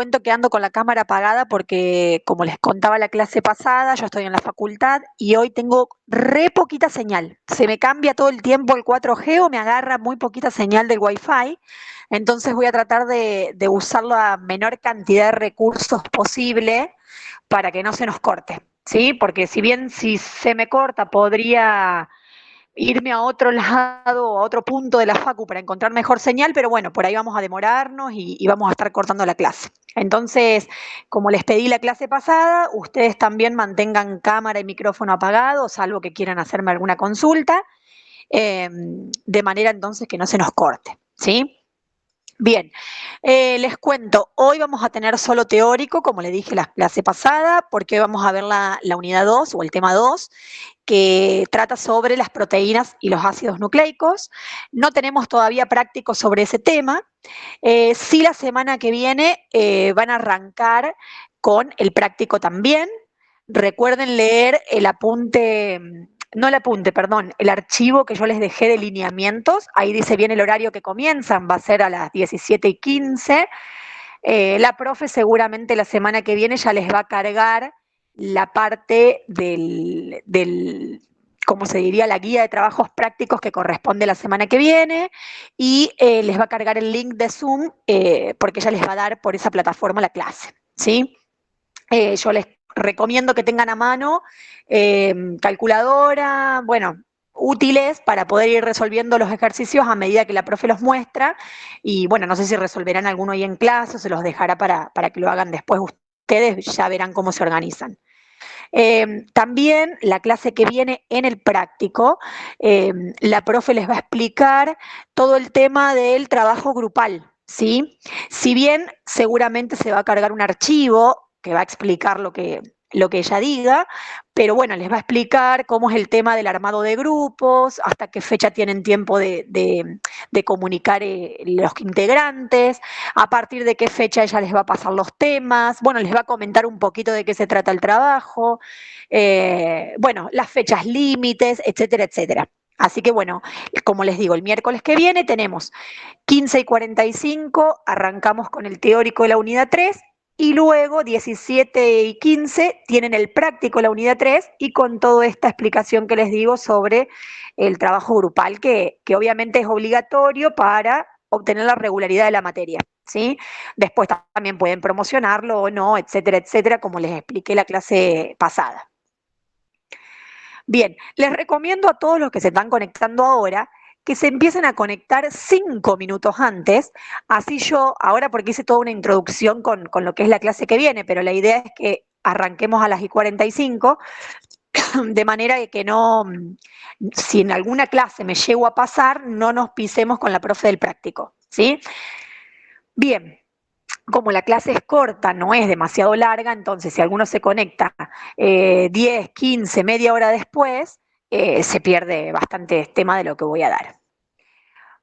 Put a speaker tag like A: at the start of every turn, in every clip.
A: cuento que ando con la cámara apagada porque, como les contaba la clase pasada, yo estoy en la facultad y hoy tengo re poquita señal. Se me cambia todo el tiempo el 4G o me agarra muy poquita señal del Wi-Fi. Entonces voy a tratar de usar la menor cantidad de recursos posible para que no se nos corte, ¿sí? Porque si se me corta, podría irme a otro lado, a otro punto de la facu para encontrar mejor señal, pero bueno, por ahí vamos a demorarnos y vamos a estar cortando la clase. Entonces, como les pedí la clase pasada, ustedes también mantengan cámara y micrófono apagados, salvo que quieran hacerme alguna consulta, de manera entonces que no se nos corte, ¿sí? Bien, les cuento, hoy vamos a tener solo teórico, como le dije la clase pasada, porque hoy vamos a ver la unidad 2 o el tema 2, que trata sobre las proteínas y los ácidos nucleicos. No tenemos todavía prácticos sobre ese tema. Sí, la semana que viene van a arrancar con el práctico también. Recuerden leer el apunte, no el apunte, perdón, el archivo que yo les dejé de lineamientos. Ahí dice bien el horario que comienzan, va a ser a las 17:15. La profe seguramente la semana que viene ya les va a cargar la parte ¿cómo se diría? La guía de trabajos prácticos que corresponde la semana que viene y les va a cargar el link de Zoom porque ella les va a dar por esa plataforma la clase, ¿sí? Yo les recomiendo que tengan a mano calculadora, bueno, útiles para poder ir resolviendo los ejercicios a medida que la profe los muestra y bueno, no sé si resolverán alguno ahí en clase o se los dejará para que lo hagan después ustedes, ya verán cómo se organizan. También la clase que viene en el práctico, la profe les va a explicar todo el tema del trabajo grupal, ¿sí? Si bien seguramente se va a cargar un archivo que va a explicar lo que ella diga, pero bueno, les va a explicar cómo es el tema del armado de grupos, hasta qué fecha tienen tiempo de comunicar los integrantes, a partir de qué fecha ella les va a pasar los temas, bueno, les va a comentar un poquito de qué se trata el trabajo, bueno, las fechas límites, etcétera, etcétera. Así que bueno, como les digo, el miércoles que viene tenemos 15:45, arrancamos con el teórico de la unidad 3 y luego 17:15 tienen el práctico de la unidad 3 y con toda esta explicación que les digo sobre el trabajo grupal que obviamente es obligatorio para obtener la regularidad de la materia, ¿sí? Después también pueden promocionarlo o no, etcétera, etcétera, como les expliqué la clase pasada. Bien, les recomiendo a todos los que se están conectando ahora que se empiecen a conectar 5 minutos antes, así yo, ahora porque hice toda una introducción con lo que es la clase que viene, pero la idea es que arranquemos a las 45, de manera de que no, si en alguna clase me llego a pasar, no nos pisemos con la profe del práctico, ¿sí? Bien. Como la clase es corta, no es demasiado larga, entonces si alguno se conecta 10, 15, media hora después, se pierde bastante tema de lo que voy a dar.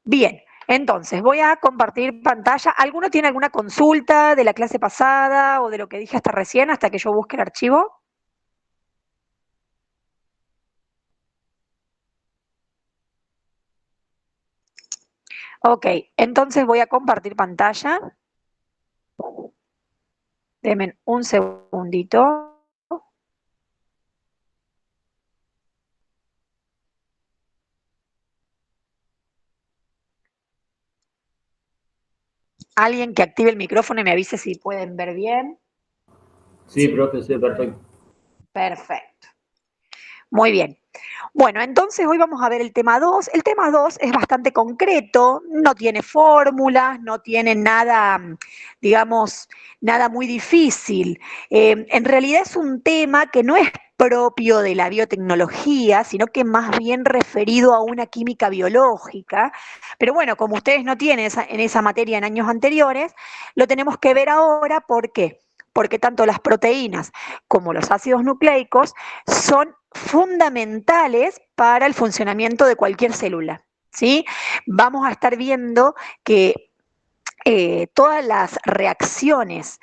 A: Bien, entonces voy a compartir pantalla. ¿Alguno tiene alguna consulta de la clase pasada o de lo que dije hasta recién, hasta que yo busque el archivo? Ok, entonces voy a compartir pantalla. Denme un segundito. Alguien que active el micrófono y me avise si pueden ver bien.
B: Sí, profe, sí, perfecto.
A: Perfecto. Muy bien. Bueno, entonces hoy vamos a ver el tema 2. El tema 2 es bastante concreto, no tiene fórmulas, no tiene nada, digamos, nada muy difícil. En realidad es un tema que no es propio de la biotecnología, sino que más bien referido a una química biológica. Pero bueno, como ustedes no tienen en esa materia en años anteriores, lo tenemos que ver ahora. ¿Por qué? Porque tanto las proteínas como los ácidos nucleicos son fundamentales para el funcionamiento de cualquier célula, ¿sí? Vamos a estar viendo que todas las reacciones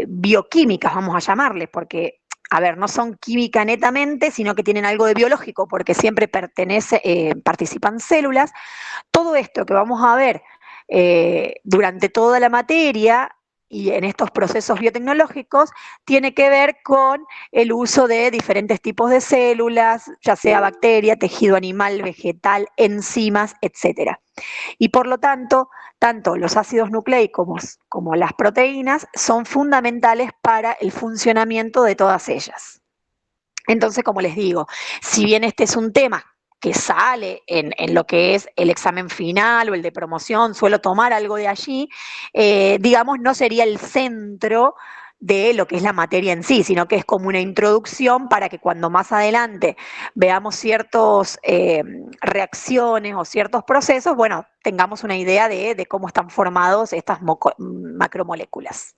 A: bioquímicas, vamos a llamarles, porque, a ver, no son química netamente, sino que tienen algo de biológico, porque siempre participan células. Todo esto que vamos a ver durante toda la materia y en estos procesos biotecnológicos tiene que ver con el uso de diferentes tipos de células, ya sea bacteria, tejido animal, vegetal, enzimas, etcétera. Y por lo tanto, tanto los ácidos nucleicos como las proteínas son fundamentales para el funcionamiento de todas ellas. Entonces, como les digo, si bien este es un tema que sale en lo que es el examen final o el de promoción, suelo tomar algo de allí, digamos, no sería el centro de lo que es la materia en sí, sino que es como una introducción para que cuando más adelante veamos ciertas reacciones o ciertos procesos, bueno, tengamos una idea de cómo están formados estas macromoléculas.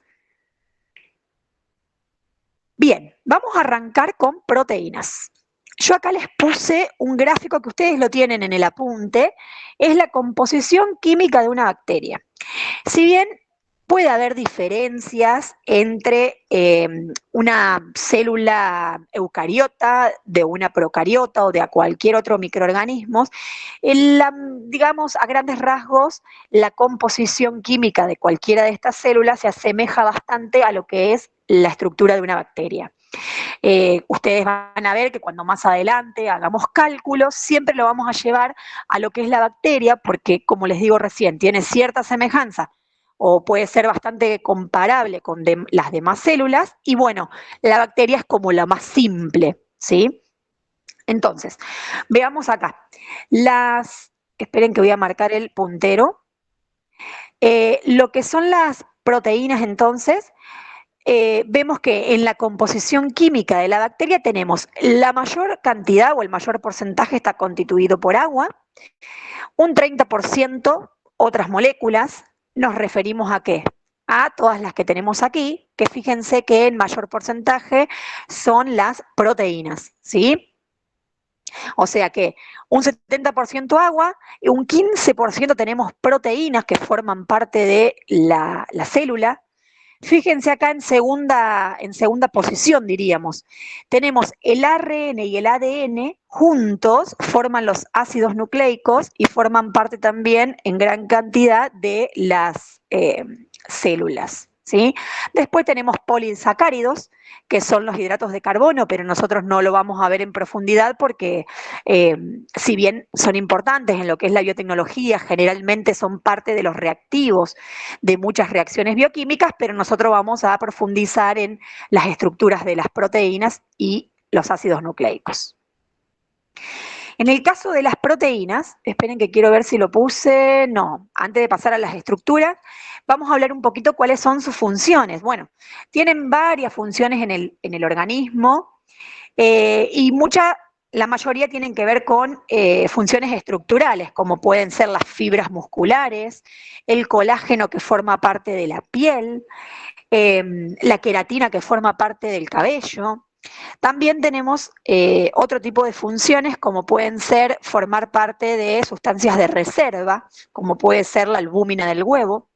A: Bien, vamos a arrancar con proteínas. Yo acá les puse un gráfico que ustedes lo tienen en el apunte, es la composición química de una bacteria. Si bien puede haber diferencias entre una célula eucariota, de una procariota o de cualquier otro microorganismo, digamos a grandes rasgos, la composición química de cualquiera de estas células se asemeja bastante a lo que es la estructura de una bacteria. Ustedes van a ver que cuando más adelante hagamos cálculos, siempre lo vamos a llevar a lo que es la bacteria, porque como les digo recién, tiene cierta semejanza o puede ser bastante comparable con las demás células, y bueno, la bacteria es como la más simple, ¿sí? Entonces, veamos acá. Esperen que voy a marcar el puntero. Lo que son las proteínas, entonces, vemos que en la composición química de la bacteria tenemos la mayor cantidad o el mayor porcentaje está constituido por agua, un 30% otras moléculas, nos referimos a qué? A todas las que tenemos aquí, que fíjense que en mayor porcentaje son las proteínas, ¿sí? O sea que un 70% agua y un 15% tenemos proteínas que forman parte de la célula. Fíjense acá en segunda posición, diríamos. Tenemos el ARN y el ADN juntos, forman los ácidos nucleicos y forman parte también en gran cantidad de las células, ¿sí? Después tenemos polisacáridos, que son los hidratos de carbono, pero nosotros no lo vamos a ver en profundidad porque si bien son importantes en lo que es la biotecnología, generalmente son parte de los reactivos de muchas reacciones bioquímicas, pero nosotros vamos a profundizar en las estructuras de las proteínas y los ácidos nucleicos. En el caso de las proteínas, esperen que quiero ver si lo puse, no, antes de pasar a las estructuras, vamos a hablar un poquito cuáles son sus funciones. Bueno, tienen varias funciones en el organismo y la mayoría tienen que ver con funciones estructurales, como pueden ser las fibras musculares, el colágeno que forma parte de la piel, la queratina que forma parte del cabello. También tenemos otro tipo de funciones como pueden ser formar parte de sustancias de reserva, como puede ser la albúmina del huevo.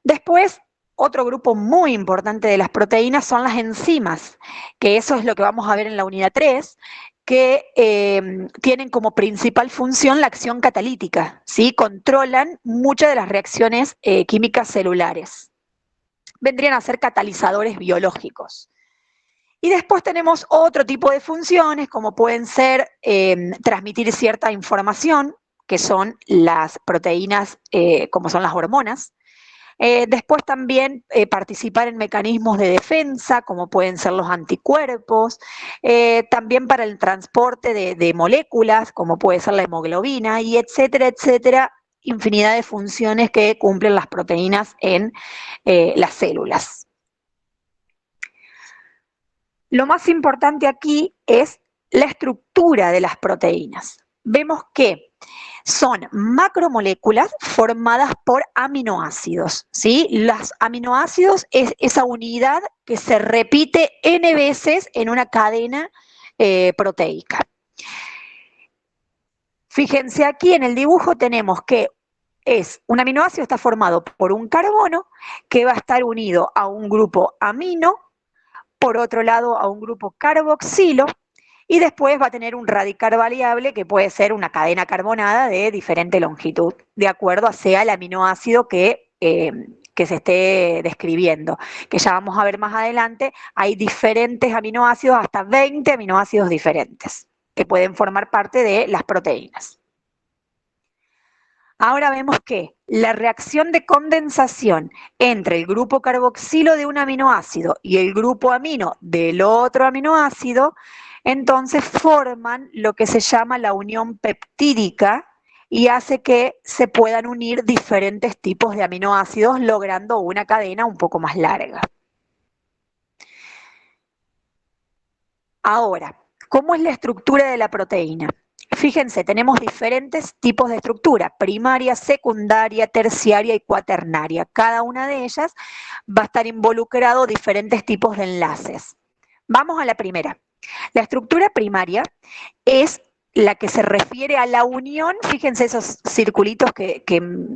A: Después, otro grupo muy importante de las proteínas son las enzimas, que eso es lo que vamos a ver en la unidad 3, que tienen como principal función la acción catalítica, ¿sí? Controlan muchas de las reacciones químicas celulares. Vendrían a ser catalizadores biológicos. Y después tenemos otro tipo de funciones, como pueden ser transmitir cierta información, que son las proteínas, como son las hormonas. Después también participar en mecanismos de defensa, como pueden ser los anticuerpos, también para el transporte de moléculas, como puede ser la hemoglobina, y etcétera, etcétera, infinidad de funciones que cumplen las proteínas en las células. Lo más importante aquí es la estructura de las proteínas. Vemos que son macromoléculas formadas por aminoácidos, ¿sí? Los aminoácidos es esa unidad que se repite n veces en una cadena proteica. Fíjense aquí en el dibujo tenemos que un aminoácido está formado por un carbono que va a estar unido a un grupo amino, por otro lado a un grupo carboxilo, y después va a tener un radical variable que puede ser una cadena carbonada de diferente longitud, de acuerdo a sea el aminoácido que que se esté describiendo, que ya vamos a ver más adelante. Hay diferentes aminoácidos, hasta 20 aminoácidos diferentes, que pueden formar parte de las proteínas. Ahora vemos que la reacción de condensación entre el grupo carboxilo de un aminoácido y el grupo amino del otro aminoácido, entonces forman lo que se llama la unión peptídica y hace que se puedan unir diferentes tipos de aminoácidos, logrando una cadena un poco más larga. Ahora, ¿cómo es la estructura de la proteína? Fíjense, tenemos diferentes tipos de estructura: primaria, secundaria, terciaria y cuaternaria. Cada una de ellas va a estar involucrado diferentes tipos de enlaces. Vamos a la primera. La estructura primaria es la que se refiere a la unión, fíjense esos circulitos que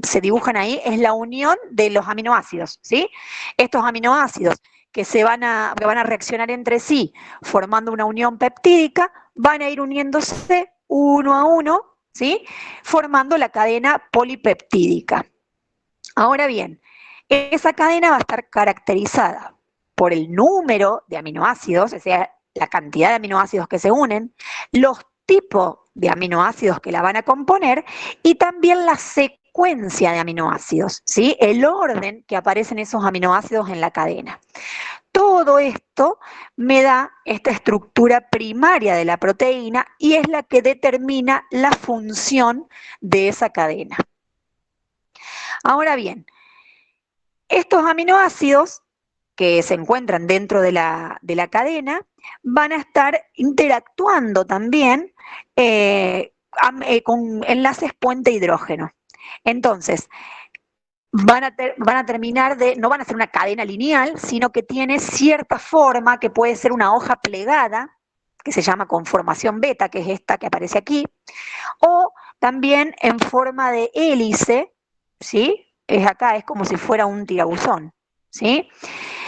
A: se dibujan ahí, es la unión de los aminoácidos, ¿sí? Estos aminoácidos que van a reaccionar entre sí formando una unión peptídica, van a ir uniéndose uno a uno, ¿sí? Formando la cadena polipeptídica. Ahora bien, esa cadena va a estar caracterizada por el número de aminoácidos, o sea, la cantidad de aminoácidos que se unen, los tipos de aminoácidos que la van a componer y también la secuencia de aminoácidos, ¿sí? El orden que aparecen esos aminoácidos en la cadena. Todo esto me da esta estructura primaria de la proteína y es la que determina la función de esa cadena. Ahora bien, estos aminoácidos que se encuentran dentro de la cadena van a estar interactuando también con enlaces puente hidrógeno. Entonces, van a terminar no van a ser una cadena lineal, sino que tiene cierta forma que puede ser una hoja plegada, que se llama conformación beta, que es esta que aparece aquí, o también en forma de hélice, ¿sí? Es acá, es como si fuera un tirabuzón, ¿sí?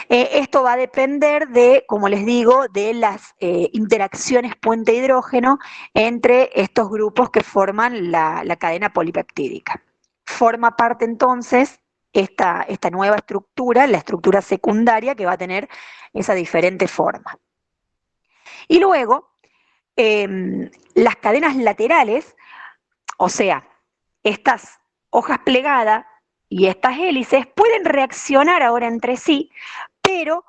A: Esto va a depender de, como les digo, de las interacciones puente hidrógeno entre estos grupos que forman la cadena polipeptídica. Forma parte entonces esta nueva estructura, la estructura secundaria, que va a tener esa diferente forma. Y luego, las cadenas laterales, o sea, estas hojas plegadas y estas hélices pueden reaccionar ahora entre sí, pero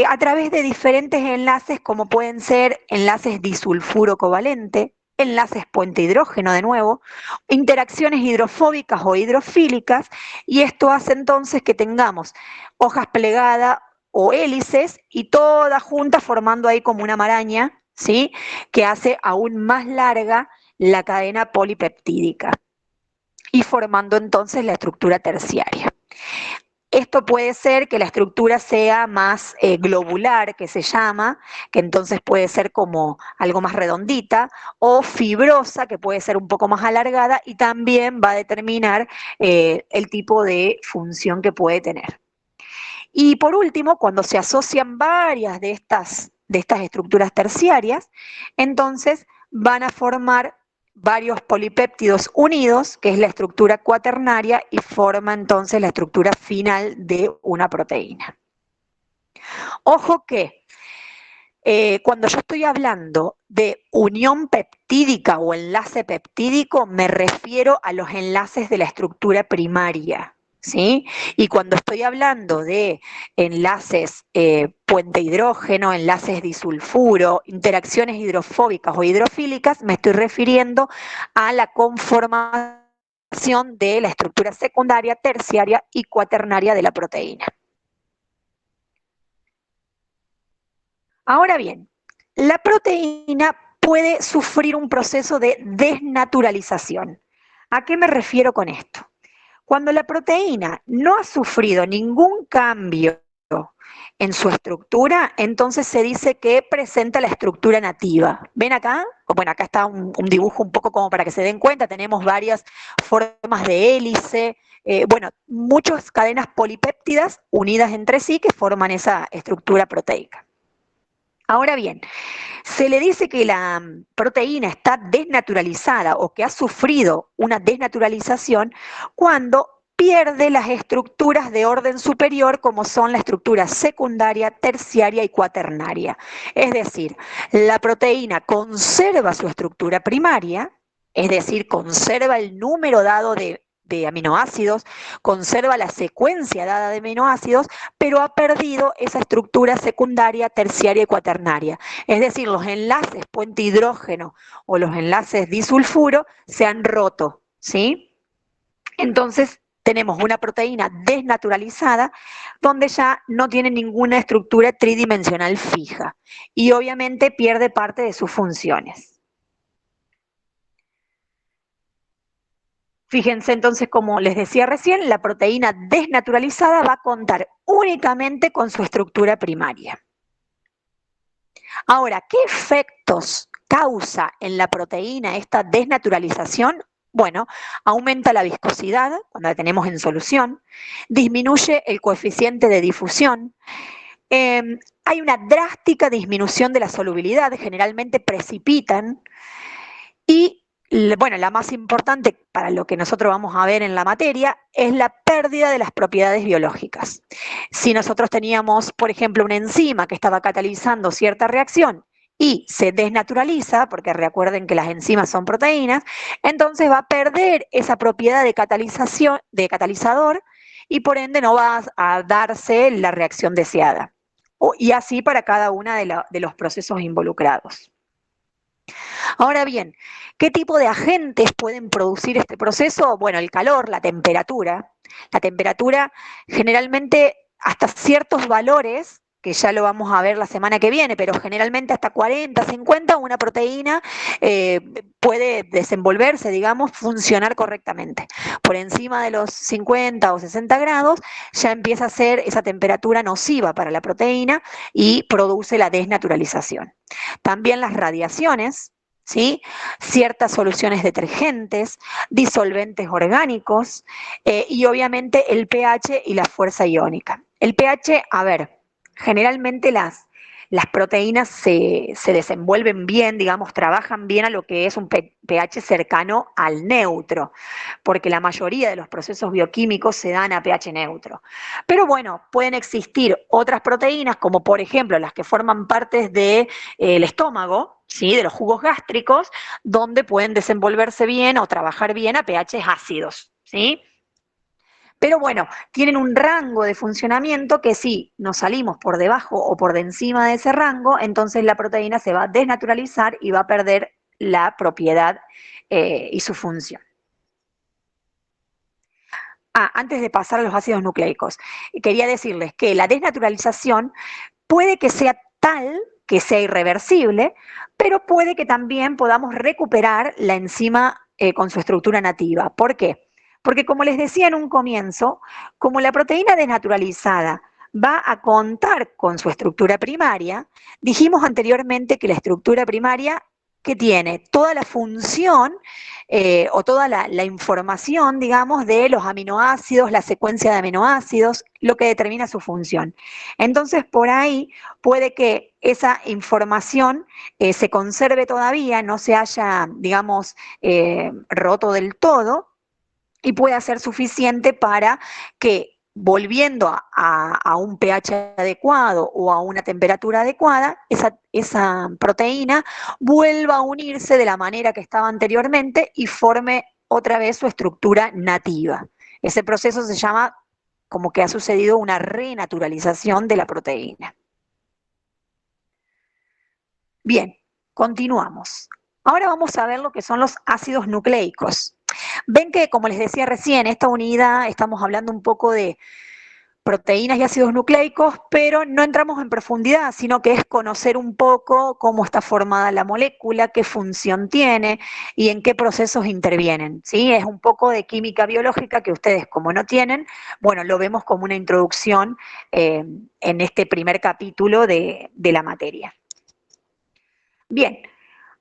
A: a través de diferentes enlaces, como pueden ser enlaces disulfuro covalente, enlaces puente hidrógeno de nuevo, interacciones hidrofóbicas o hidrofílicas, y esto hace entonces que tengamos hojas plegadas o hélices y todas juntas formando ahí como una maraña, ¿sí? Que hace aún más larga la cadena polipeptídica y formando entonces la estructura terciaria. Esto puede ser que la estructura sea más globular, que se llama, que entonces puede ser como algo más redondita, o fibrosa, que puede ser un poco más alargada, y también va a determinar el tipo de función que puede tener. Y por último, cuando se asocian varias de estas estructuras terciarias, entonces van a formar varios polipéptidos unidos, que es la estructura cuaternaria, y forma entonces la estructura final de una proteína. Ojo que cuando yo estoy hablando de unión peptídica o enlace peptídico, me refiero a los enlaces de la estructura primaria, ¿sí? Y cuando estoy hablando de enlaces puente hidrógeno, enlaces disulfuro, interacciones hidrofóbicas o hidrofílicas, me estoy refiriendo a la conformación de la estructura secundaria, terciaria y cuaternaria de la proteína. Ahora bien, la proteína puede sufrir un proceso de desnaturalización. ¿A qué me refiero con esto? Cuando la proteína no ha sufrido ningún cambio en su estructura, entonces se dice que presenta la estructura nativa. ¿Ven acá? Bueno, acá está un dibujo un poco como para que se den cuenta, tenemos varias formas de hélice, bueno, muchas cadenas polipéptidas unidas entre sí que forman esa estructura proteica. Ahora bien, se le dice que la proteína está desnaturalizada o que ha sufrido una desnaturalización cuando pierde las estructuras de orden superior como son la estructura secundaria, terciaria y cuaternaria. Es decir, la proteína conserva su estructura primaria, es decir, conserva el número dado de aminoácidos, conserva la secuencia dada de aminoácidos, pero ha perdido esa estructura secundaria, terciaria y cuaternaria. Es decir, los enlaces puente hidrógeno o los enlaces disulfuro se han roto, ¿sí? Entonces, tenemos una proteína desnaturalizada donde ya no tiene ninguna estructura tridimensional fija y obviamente pierde parte de sus funciones. Fíjense entonces, como les decía recién, la proteína desnaturalizada va a contar únicamente con su estructura primaria. Ahora, ¿qué efectos causa en la proteína esta desnaturalización? Bueno, aumenta la viscosidad cuando la tenemos en solución, disminuye el coeficiente de difusión, hay una drástica disminución de la solubilidad, generalmente precipitan, y bueno, la más importante para lo que nosotros vamos a ver en la materia es la pérdida de las propiedades biológicas. Si nosotros teníamos, por ejemplo, una enzima que estaba catalizando cierta reacción y se desnaturaliza, porque recuerden que las enzimas son proteínas, entonces va a perder esa propiedad de catalización, de catalizador, y por ende no va a darse la reacción deseada. Y así para cada uno de los procesos involucrados. Ahora bien, ¿qué tipo de agentes pueden producir este proceso? Bueno, el calor, la temperatura. La temperatura generalmente hasta ciertos valores, que ya lo vamos a ver la semana que viene, pero generalmente hasta 40, 50, una proteína puede desenvolverse, digamos, funcionar correctamente. Por encima de los 50 o 60 grados ya empieza a ser esa temperatura nociva para la proteína y produce la desnaturalización. También las radiaciones, ¿sí? Ciertas soluciones detergentes, disolventes orgánicos y obviamente el pH y la fuerza iónica. El pH, a ver, generalmente las proteínas se desenvuelven bien, digamos, trabajan bien a lo que es un pH cercano al neutro, porque la mayoría de los procesos bioquímicos se dan a pH neutro. Pero bueno, pueden existir otras proteínas, como por ejemplo las que forman parte del estómago, ¿sí? De los jugos gástricos, donde pueden desenvolverse bien o trabajar bien a pH ácidos, ¿sí? Pero bueno, tienen un rango de funcionamiento que si nos salimos por debajo o por de encima de ese rango, entonces la proteína se va a desnaturalizar y va a perder la propiedad y su función. Antes de pasar a los ácidos nucleicos, quería decirles que la desnaturalización puede que sea tal que sea irreversible, pero puede que también podamos recuperar la enzima con su estructura nativa. ¿Por qué? Porque como les decía en un comienzo, como la proteína desnaturalizada va a contar con su estructura primaria, dijimos anteriormente que la estructura primaria que tiene toda la función o toda la información, digamos, de los aminoácidos, la secuencia de aminoácidos, lo que determina su función. Entonces, por ahí puede que esa información se conserve todavía, no se haya, digamos, roto del todo, y pueda ser suficiente para que volviendo a un pH adecuado o a una temperatura adecuada, esa proteína vuelva a unirse de la manera que estaba anteriormente y forme otra vez su estructura nativa. Ese proceso se llama como que ha sucedido una renaturalización de la proteína. Bien, continuamos. Ahora vamos a ver lo que son los ácidos nucleicos. Ven que, como les decía recién, esta unidad estamos hablando un poco de proteínas y ácidos nucleicos, pero no entramos en profundidad, sino que es conocer un poco cómo está formada la molécula, qué función tiene y en qué procesos intervienen, ¿sí? Es un poco de química biológica que ustedes, como no tienen, bueno, lo vemos como una introducción en este primer capítulo de la materia. Bien,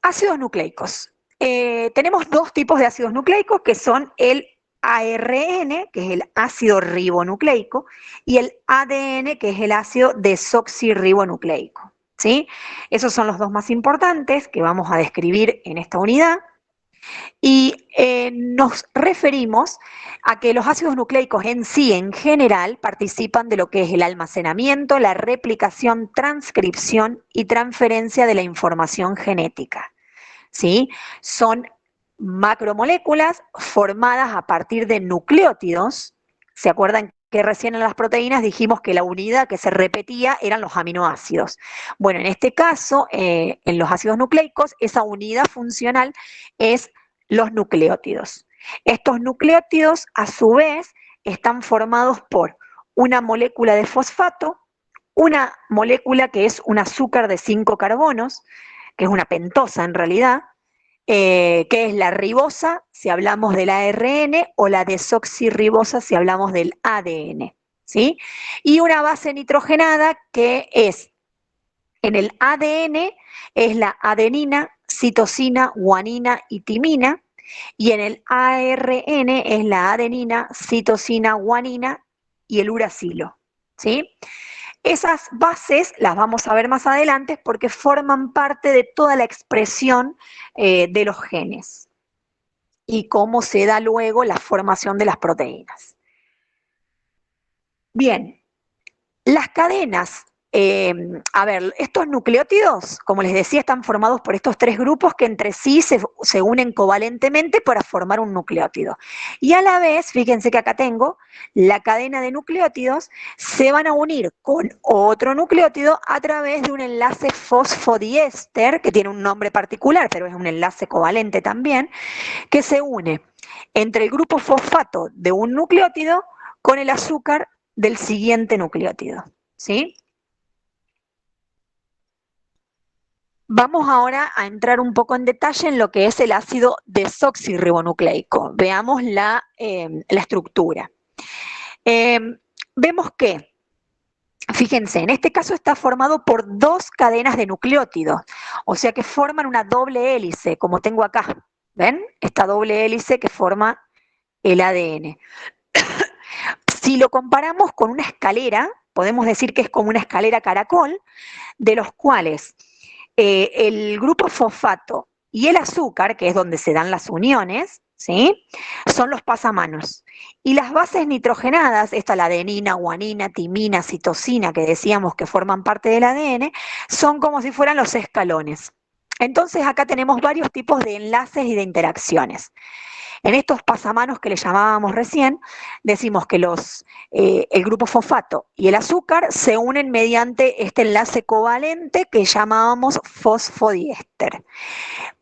A: ácidos nucleicos. Tenemos dos tipos de ácidos nucleicos que son el ARN, que es el ácido ribonucleico, y el ADN, que es el ácido desoxirribonucleico, ¿sí? Esos son los dos más importantes que vamos a describir en esta unidad. Y nos referimos a que los ácidos nucleicos en sí, en general, participan de lo que es el almacenamiento, la replicación, transcripción y transferencia de la información genética. ¿Sí? Son macromoléculas formadas a partir de nucleótidos. ¿Se acuerdan que recién en las proteínas dijimos que la unidad que se repetía eran los aminoácidos? Bueno, en este caso, en los ácidos nucleicos, esa unidad funcional es los nucleótidos. Estos nucleótidos, a su vez, están formados por una molécula de fosfato, una molécula que es un azúcar de 5 carbonos, que es una pentosa en realidad, que es la ribosa si hablamos del ARN o la desoxirribosa si hablamos del ADN. ¿Sí? Y una base nitrogenada que es, en el ADN, es la adenina, citosina, guanina y timina, y en el ARN es la adenina, citosina, guanina y el uracilo. ¿Sí? Esas bases las vamos a ver más adelante porque forman parte de toda la expresión de los genes y cómo se da luego la formación de las proteínas. Bien, las cadenas, a ver, estos nucleótidos, como les decía, están formados por estos tres grupos que entre sí se unen covalentemente para formar un nucleótido. Y a la vez, fíjense que acá tengo, la cadena de nucleótidos se van a unir con otro nucleótido a través de un enlace fosfodiéster, que tiene un nombre particular, pero es un enlace covalente también, que se une entre el grupo fosfato de un nucleótido con el azúcar del siguiente nucleótido. ¿Sí? Vamos ahora a entrar un poco en detalle en lo que es el ácido desoxirribonucleico. Veamos la estructura. Vemos que, fíjense, en este caso está formado por dos cadenas de nucleótidos, o sea que forman una doble hélice, como tengo acá. ¿Ven? Esta doble hélice que forma el ADN. Si lo comparamos con una escalera, podemos decir que es como una escalera caracol, de los cuales el grupo fosfato y el azúcar, que es donde se dan las uniones, ¿sí? Son los pasamanos. Y las bases nitrogenadas, esta la adenina, guanina, timina, citosina, que decíamos que forman parte del ADN, son como si fueran los escalones. Entonces acá tenemos varios tipos de enlaces y de interacciones. En estos pasamanos que le llamábamos recién, decimos que el grupo fosfato y el azúcar se unen mediante este enlace covalente que llamábamos fosfodiéster.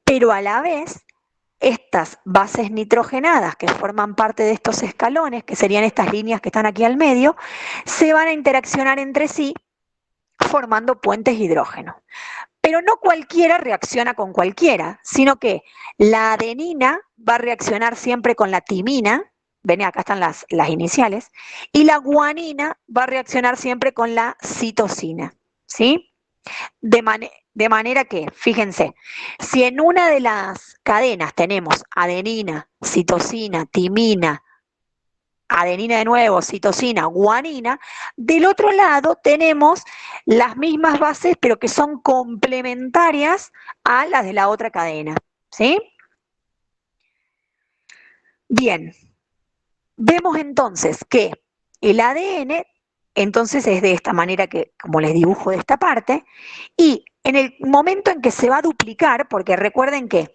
A: Pero a la vez, estas bases nitrogenadas que forman parte de estos escalones, que serían estas líneas que están aquí al medio, se van a interaccionar entre sí formando puentes hidrógeno. Pero no cualquiera reacciona con cualquiera, sino que la adenina va a reaccionar siempre con la timina, ven, acá están las iniciales, y la guanina va a reaccionar siempre con la citosina, ¿sí? De manera que, fíjense, si en una de las cadenas tenemos adenina, citosina, timina, adenina de nuevo, citosina, guanina, del otro lado tenemos las mismas bases, pero que son complementarias a las de la otra cadena, ¿sí? Bien, vemos entonces que el ADN, entonces es de esta manera que, como les dibujo de esta parte, y en el momento en que se va a duplicar, porque recuerden que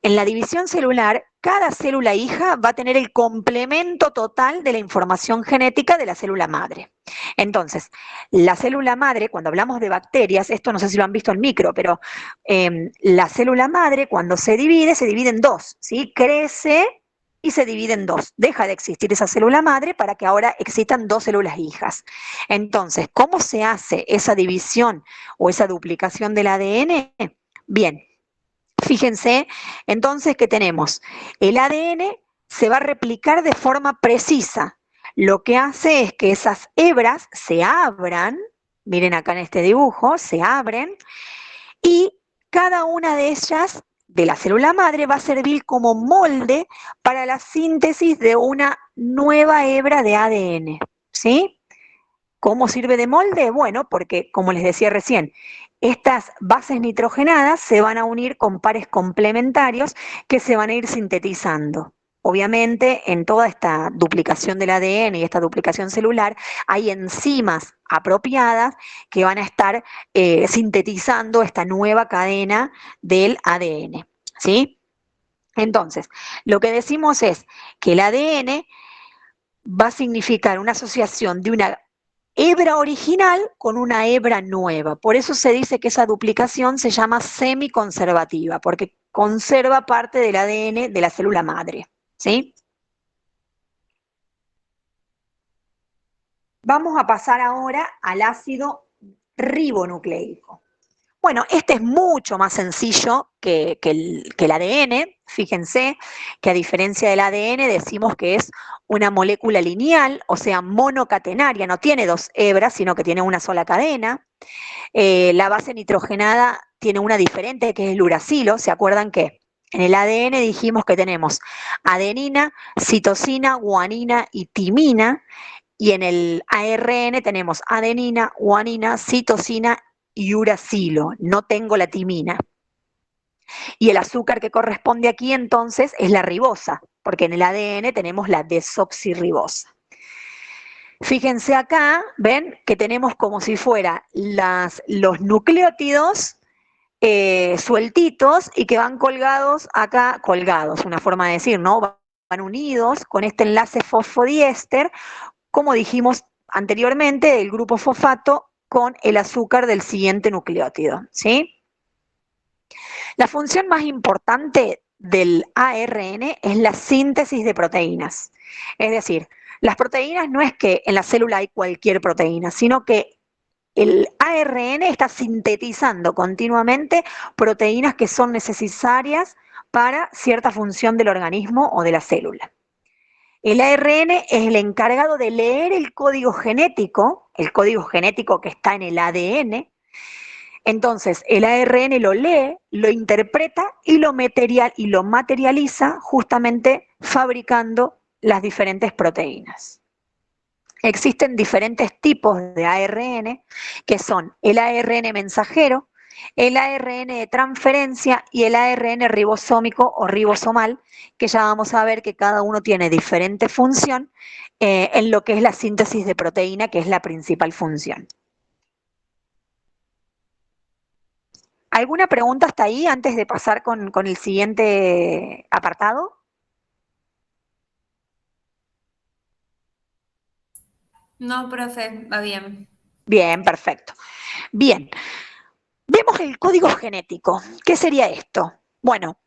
A: en la división celular, cada célula hija va a tener el complemento total de la información genética de la célula madre. Entonces, la célula madre, cuando hablamos de bacterias, esto no sé si lo han visto en micro, pero la célula madre cuando se divide en dos, ¿sí? Crece y se divide en dos. Deja de existir esa célula madre para que ahora existan dos células hijas. Entonces, ¿cómo se hace esa división o esa duplicación del ADN? Bien, fíjense entonces que tenemos el ADN se va a replicar de forma precisa. Lo que hace es que esas hebras se abran, miren acá en este dibujo, se abren, y cada una de ellas de la célula madre va a servir como molde para la síntesis de una nueva hebra de ADN, ¿sí? ¿Cómo sirve de molde? Bueno, porque, como les decía recién, estas bases nitrogenadas se van a unir con pares complementarios que se van a ir sintetizando. Obviamente, en toda esta duplicación del ADN y esta duplicación celular, hay enzimas apropiadas que van a estar sintetizando esta nueva cadena del ADN, ¿sí? Entonces, lo que decimos es que el ADN va a significar una asociación de una hebra original con una hebra nueva. Por eso se dice que esa duplicación se llama semiconservativa, porque conserva parte del ADN de la célula madre, ¿sí? Vamos a pasar ahora al ácido ribonucleico. Bueno, este es mucho más sencillo que el ADN. Fíjense que a diferencia del ADN decimos que es una molécula lineal, o sea, monocatenaria, no tiene dos hebras, sino que tiene una sola cadena. La base nitrogenada tiene una diferente, que es el uracilo. ¿Se acuerdan que en el ADN dijimos que tenemos adenina, citosina, guanina y timina? Y en el ARN tenemos adenina, guanina, citosina y uracilo. No tengo la timina. Y el azúcar que corresponde aquí entonces es la ribosa, porque en el ADN tenemos la desoxirribosa. Fíjense acá, ven que tenemos como si fuera los nucleótidos sueltitos y que van colgados acá, colgados, una forma de decir, ¿no? Van unidos con este enlace fosfodiéster, como dijimos anteriormente, del grupo fosfato con el azúcar del siguiente nucleótido, ¿sí? La función más importante del ARN es la síntesis de proteínas. Es decir, las proteínas no es que en la célula hay cualquier proteína, sino que el ARN está sintetizando continuamente proteínas que son necesarias para cierta función del organismo o de la célula. El ARN es el encargado de leer el código genético que está en el ADN. Entonces, el ARN lo lee, lo interpreta y lo materializa justamente fabricando las diferentes proteínas. Existen diferentes tipos de ARN, que son el ARN mensajero, el ARN de transferencia y el ARN ribosómico o ribosomal, que ya vamos a ver que cada uno tiene diferente función en lo que es la síntesis de proteína, que es la principal función. ¿Alguna pregunta hasta ahí antes de pasar con el siguiente apartado?
C: No, profe, va bien.
A: Bien, perfecto. Bien, vemos el código genético. ¿Qué sería esto? Bueno,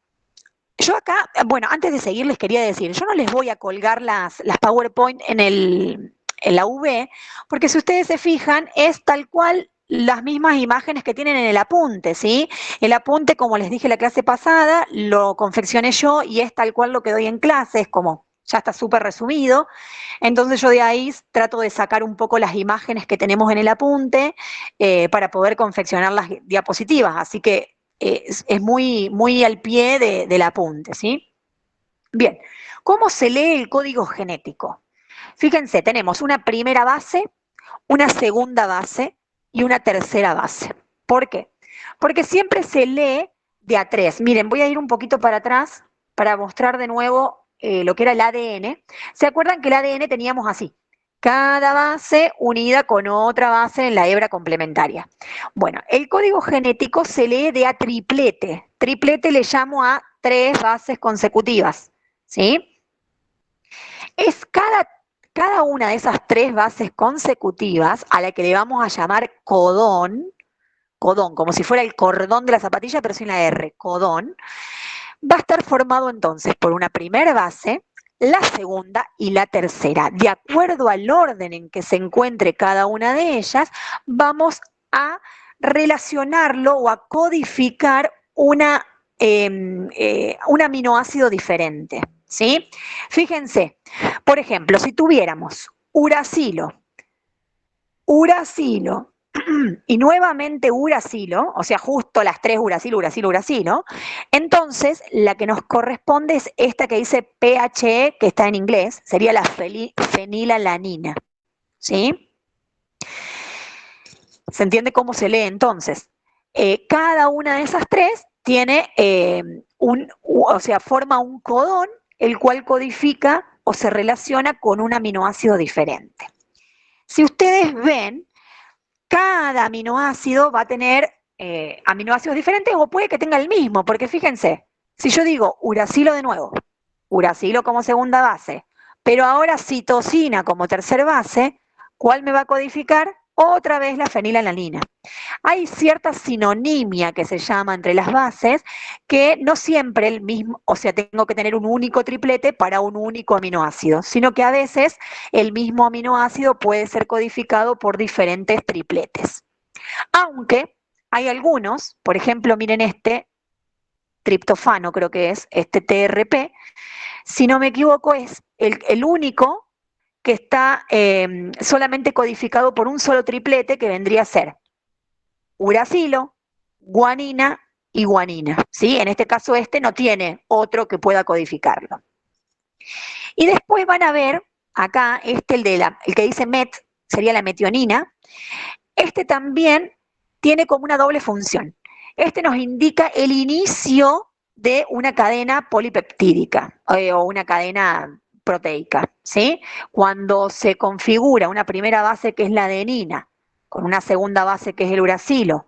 A: yo acá, antes de seguir les quería decir, yo no les voy a colgar las PowerPoint en la V, porque si ustedes se fijan, es tal cual las mismas imágenes que tienen en el apunte, ¿sí? El apunte, como les dije la clase pasada, lo confeccioné yo y es tal cual lo que doy en clase, es como, ya está súper resumido. Entonces yo de ahí trato de sacar un poco las imágenes que tenemos en el apunte para poder confeccionar las diapositivas, así que es muy, muy al pie del apunte, ¿sí? Bien, ¿cómo se lee el código genético? Fíjense, tenemos una primera base, una segunda base y una tercera base. ¿Por qué? Porque siempre se lee de a tres. Miren, voy a ir un poquito para atrás para mostrar de nuevo lo que era el ADN. ¿Se acuerdan que el ADN teníamos así? Cada base unida con otra base en la hebra complementaria. Bueno, el código genético se lee de a triplete. Triplete le llamo a 3 bases consecutivas, ¿sí? Es cada una de esas 3 bases consecutivas a la que le vamos a llamar codón, como si fuera el cordón de la zapatilla, pero sin la R, codón, va a estar formado entonces por una primera base, la segunda y la tercera. De acuerdo al orden en que se encuentre cada una de ellas, vamos a relacionarlo o a codificar un aminoácido diferente, ¿sí? Fíjense, por ejemplo, si tuviéramos uracilo y nuevamente uracilo, o sea, justo las 3 uracilo, entonces la que nos corresponde es esta que dice PHE, que está en inglés, sería la fenilalanina, ¿sí? ¿Se entiende cómo se lee entonces? Cada una de esas tres tiene o sea, forma un codón, el cual codifica o se relaciona con un aminoácido diferente. Si ustedes ven, cada aminoácido va a tener aminoácidos diferentes o puede que tenga el mismo, porque fíjense, si yo digo uracilo de nuevo, uracilo como segunda base, pero ahora citosina como tercera base, ¿cuál me va a codificar? Otra vez la fenilalanina. Hay cierta sinonimia que se llama entre las bases, que no siempre el mismo, o sea, tengo que tener un único triplete para un único aminoácido, sino que a veces el mismo aminoácido puede ser codificado por diferentes tripletes. Aunque hay algunos, por ejemplo, miren este triptofano, creo que es, este TRP, si no me equivoco, es el único que está solamente codificado por un solo triplete, que vendría a ser uracilo, guanina y guanina, ¿sí? En este caso este no tiene otro que pueda codificarlo. Y después van a ver, acá, este, el que dice met, sería la metionina, este también tiene como una doble función. Este nos indica el inicio de una cadena polipeptídica o una cadena proteica, ¿sí? Cuando se configura una primera base que es la adenina, con una segunda base que es el uracilo,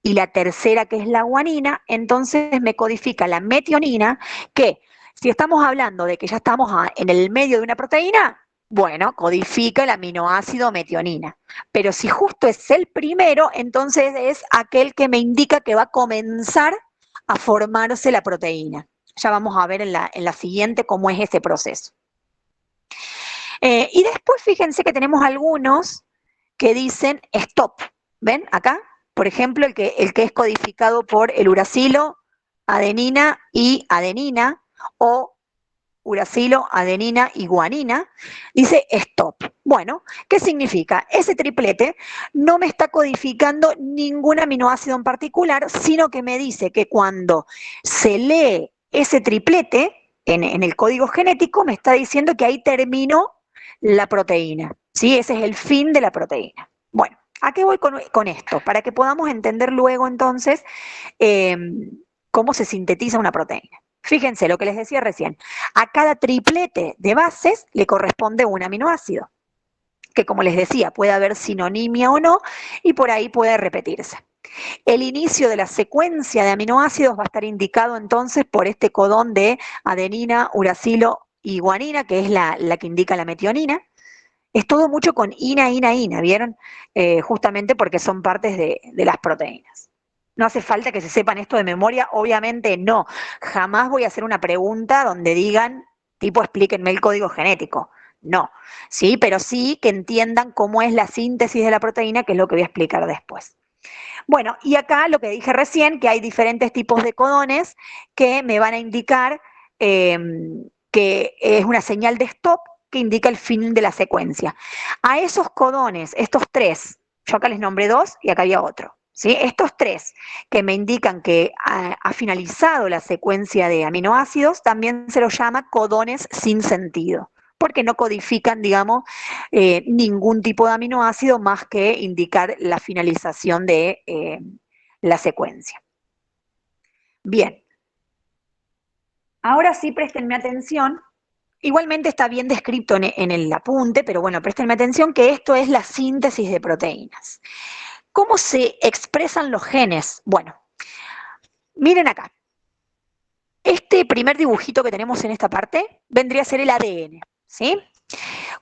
A: y la tercera que es la guanina, entonces me codifica la metionina, que si estamos hablando de que ya estamos en el medio de una proteína, bueno, codifica el aminoácido metionina. Pero si justo es el primero, entonces es aquel que me indica que va a comenzar a formarse la proteína. Ya vamos a ver en la siguiente cómo es ese proceso. Y después fíjense que tenemos algunos que dicen stop. ¿Ven acá? Por ejemplo, el que es codificado por el uracilo, adenina y adenina, o uracilo, adenina y guanina, dice stop. Bueno, ¿qué significa? Ese triplete no me está codificando ningún aminoácido en particular, sino que me dice que cuando se lee ese triplete en el código genético, me está diciendo que ahí terminó la proteína, ¿sí? Ese es el fin de la proteína. Bueno, ¿a qué voy con esto? Para que podamos entender luego entonces cómo se sintetiza una proteína. Fíjense lo que les decía recién, a cada triplete de bases le corresponde un aminoácido, que como les decía, puede haber sinonimia o no, y por ahí puede repetirse. El inicio de la secuencia de aminoácidos va a estar indicado entonces por este codón de adenina, uracilo y guanina, que es la que indica la metionina. Es todo mucho con ina, ¿vieron? Justamente porque son partes de las proteínas. No hace falta que se sepan esto de memoria, obviamente no. Jamás voy a hacer una pregunta donde digan, tipo, explíquenme el código genético. No, sí, pero sí que entiendan cómo es la síntesis de la proteína, que es lo que voy a explicar después. Bueno, y acá lo que dije recién, que hay diferentes tipos de codones que me van a indicar que es una señal de stop que indica el fin de la secuencia. A esos codones, estos tres, yo acá les nombré dos y acá había otro, ¿sí? Estos tres que me indican que ha finalizado la secuencia de aminoácidos, también se los llama codones sin sentido, porque no codifican, digamos, ningún tipo de aminoácido más que indicar la finalización de la secuencia. Bien. Ahora sí, préstenme atención. Igualmente está bien descrito en el apunte, pero bueno, préstenme atención que esto es la síntesis de proteínas. ¿Cómo se expresan los genes? Bueno, miren acá. Este primer dibujito que tenemos en esta parte vendría a ser el ADN, ¿sí?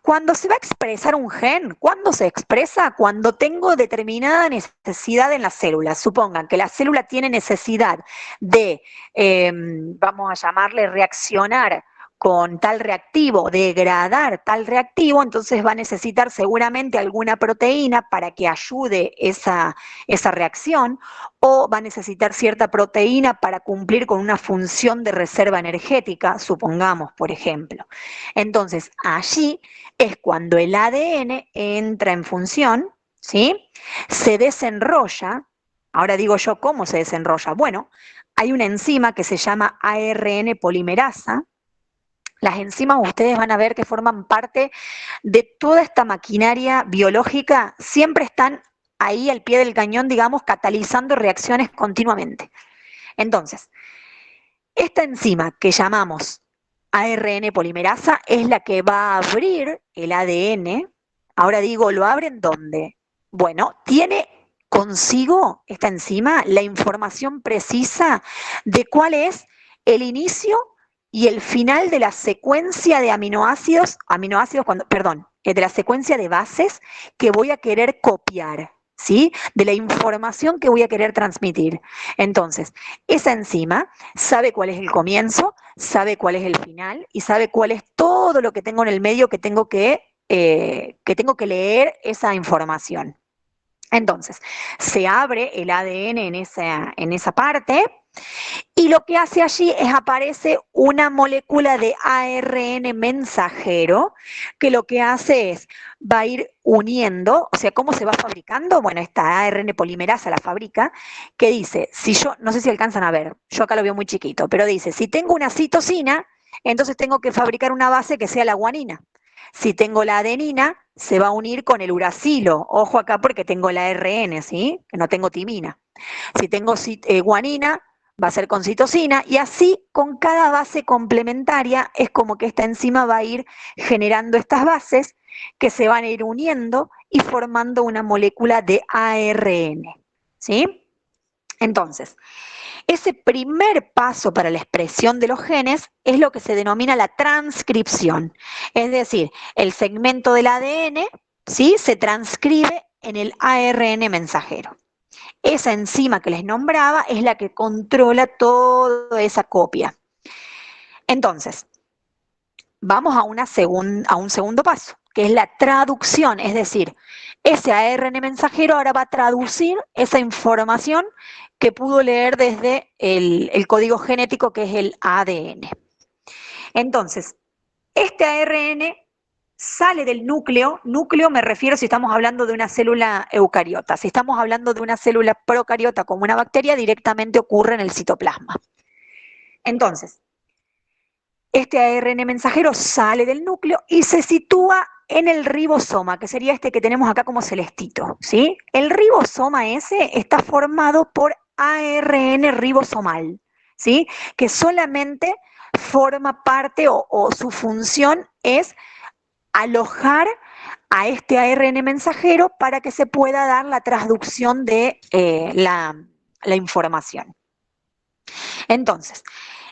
A: Cuando se va a expresar un gen, ¿cuándo se expresa? Cuando tengo determinada necesidad en la célula. Supongan que la célula tiene necesidad de, vamos a llamarle, reaccionar con tal reactivo, degradar tal reactivo, entonces va a necesitar seguramente alguna proteína para que ayude esa reacción, o va a necesitar cierta proteína para cumplir con una función de reserva energética, supongamos, por ejemplo. Entonces, allí es cuando el ADN entra en función, ¿sí? Se desenrolla. Ahora digo yo, ¿cómo se desenrolla? Bueno, hay una enzima que se llama ARN polimerasa, Las enzimas ustedes van a ver que forman parte de toda esta maquinaria biológica, siempre están ahí al pie del cañón, digamos, catalizando reacciones continuamente. Entonces, esta enzima que llamamos ARN polimerasa es la que va a abrir el ADN. Ahora digo, ¿lo abren dónde? Bueno, tiene consigo esta enzima la información precisa de cuál es el inicio y el final de la secuencia de de la secuencia de bases que voy a querer copiar, ¿sí? De la información que voy a querer transmitir. Entonces, esa enzima sabe cuál es el comienzo, sabe cuál es el final y sabe cuál es todo lo que tengo en el medio que tengo que leer esa información. Entonces, se abre el ADN en esa parte y lo que hace allí es aparece una molécula de ARN mensajero que lo que hace es, va a ir uniendo, o sea, ¿cómo se va fabricando? Bueno, esta ARN polimerasa la fabrica, que dice, si yo, no sé si alcanzan a ver, yo acá lo veo muy chiquito, pero dice, si tengo una citosina, entonces tengo que fabricar una base que sea la guanina. Si tengo la adenina, se va a unir con el uracilo. Ojo acá porque tengo la RN, ¿sí? Que no tengo timina. Si tengo guanina, va a ser con citosina, y así con cada base complementaria es como que esta enzima va a ir generando estas bases que se van a ir uniendo y formando una molécula de ARN, ¿sí? Entonces, ese primer paso para la expresión de los genes es lo que se denomina la transcripción, es decir, el segmento del ADN, ¿sí? Se transcribe en el ARN mensajero. Esa enzima que les nombraba es la que controla toda esa copia. Entonces, vamos a un segundo paso, que es la traducción, es decir, ese ARN mensajero ahora va a traducir esa información que pudo leer desde el código genético que es el ADN. Entonces, este ARN sale del núcleo me refiero si estamos hablando de una célula eucariota. Si estamos hablando de una célula procariota como una bacteria, directamente ocurre en el citoplasma. Entonces, este ARN mensajero sale del núcleo y se sitúa en el ribosoma, que sería este que tenemos acá como celestito, ¿sí? El ribosoma ese está formado por ARN ribosomal, ¿sí? Que solamente forma parte o su función es alojar a este ARN mensajero para que se pueda dar la transducción de la información. Entonces,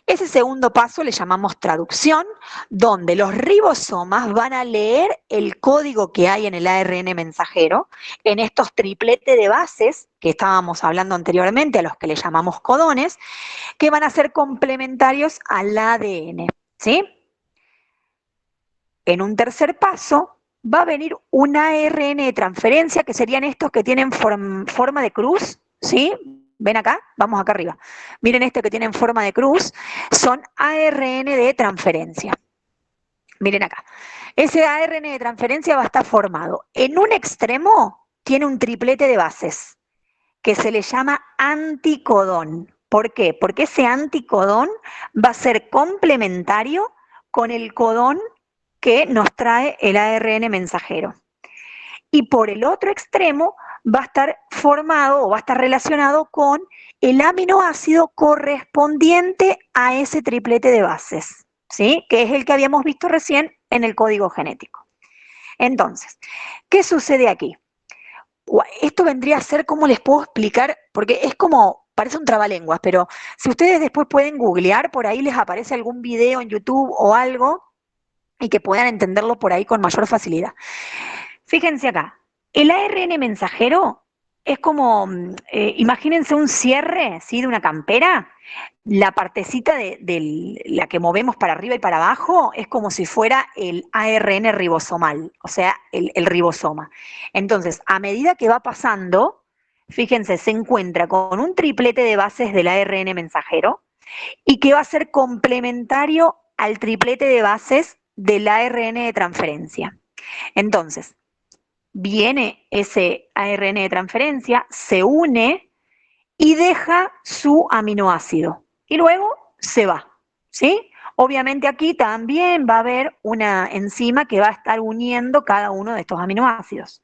A: ese segundo paso le llamamos traducción, donde los ribosomas van a leer el código que hay en el ARN mensajero, en estos tripletes de bases que estábamos hablando anteriormente, a los que le llamamos codones, que van a ser complementarios al ADN, ¿sí? En un tercer paso, va a venir un ARN de transferencia, que serían estos que tienen forma de cruz, ¿sí? ¿Ven acá? Vamos acá arriba. Miren este que tienen forma de cruz, son ARN de transferencia. Miren acá. Ese ARN de transferencia va a estar formado. En un extremo tiene un triplete de bases, que se le llama anticodón. ¿Por qué? Porque ese anticodón va a ser complementario con el codón que nos trae el ARN mensajero. Y por el otro extremo va a estar formado o va a estar relacionado con el aminoácido correspondiente a ese triplete de bases, ¿sí? Que es el que habíamos visto recién en el código genético. Entonces, ¿qué sucede aquí? Esto vendría a ser, ¿cómo les puedo explicar? Porque es como, parece un trabalenguas, pero si ustedes después pueden googlear, por ahí les aparece algún video en YouTube o algo y que puedan entenderlo por ahí con mayor facilidad. Fíjense acá, el ARN mensajero es como, imagínense un cierre, ¿sí? De una campera, la partecita de la que movemos para arriba y para abajo es como si fuera el ARN ribosomal, o sea, el ribosoma. Entonces, a medida que va pasando, fíjense, se encuentra con un triplete de bases del ARN mensajero y que va a ser complementario al triplete de bases del ARN de transferencia. Entonces, viene ese ARN de transferencia, se une y deja su aminoácido. Y luego se va, ¿sí? Obviamente aquí también va a haber una enzima que va a estar uniendo cada uno de estos aminoácidos.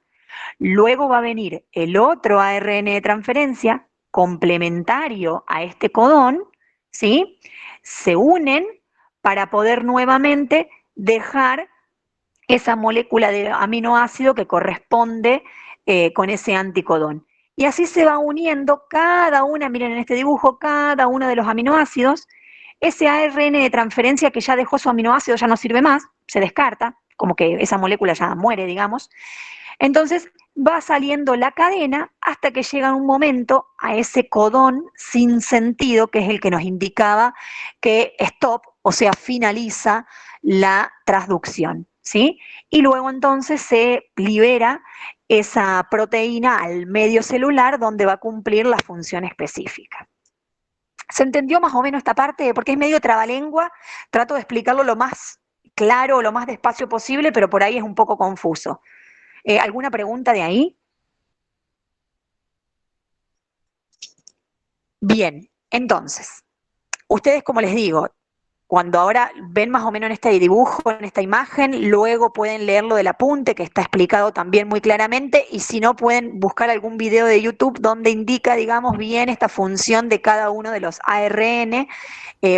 A: Luego va a venir el otro ARN de transferencia complementario a este codón, ¿sí? Se unen para poder nuevamente dejar esa molécula de aminoácido que corresponde con ese anticodón. Y así se va uniendo cada una, miren en este dibujo, cada uno de los aminoácidos. Ese ARN de transferencia que ya dejó su aminoácido ya no sirve más, se descarta, como que esa molécula ya muere, digamos. Entonces va saliendo la cadena hasta que llega un momento a ese codón sin sentido, que es el que nos indicaba que stop, o sea, finaliza la transducción, ¿sí? Y luego entonces se libera esa proteína al medio celular donde va a cumplir la función específica. ¿Se entendió más o menos esta parte? Porque es medio trabalengua, trato de explicarlo lo más claro, lo más despacio posible, pero por ahí es un poco confuso. ¿Alguna pregunta de ahí? Bien, entonces, ustedes, como les digo, cuando ahora ven más o menos en este dibujo, en esta imagen, luego pueden leerlo del apunte, que está explicado también muy claramente, y si no, pueden buscar algún video de YouTube donde indica, digamos, bien esta función de cada uno de los ARN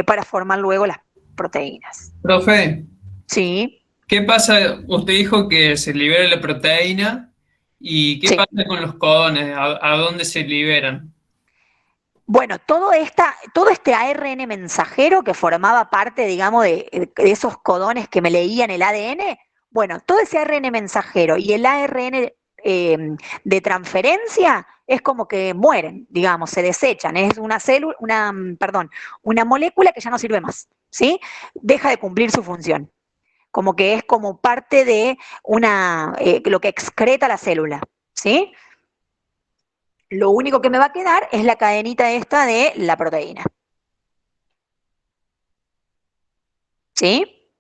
A: para formar luego las proteínas.
D: Profe,
A: Sí,
D: ¿qué pasa? Usted dijo que se libera la proteína y ¿qué
A: sí.
D: pasa con los codones? ¿A dónde se liberan?
A: Bueno, todo este ARN mensajero que formaba parte, digamos, de esos codones que me leían el ADN, bueno, todo ese ARN mensajero y el ARN de transferencia es como que mueren, digamos, se desechan, es una célula, una molécula que ya no sirve más, ¿sí? Deja de cumplir su función, como que es como parte de lo que excreta la célula, ¿sí? Lo único que me va a quedar es la cadenita esta de la proteína. ¿Sí?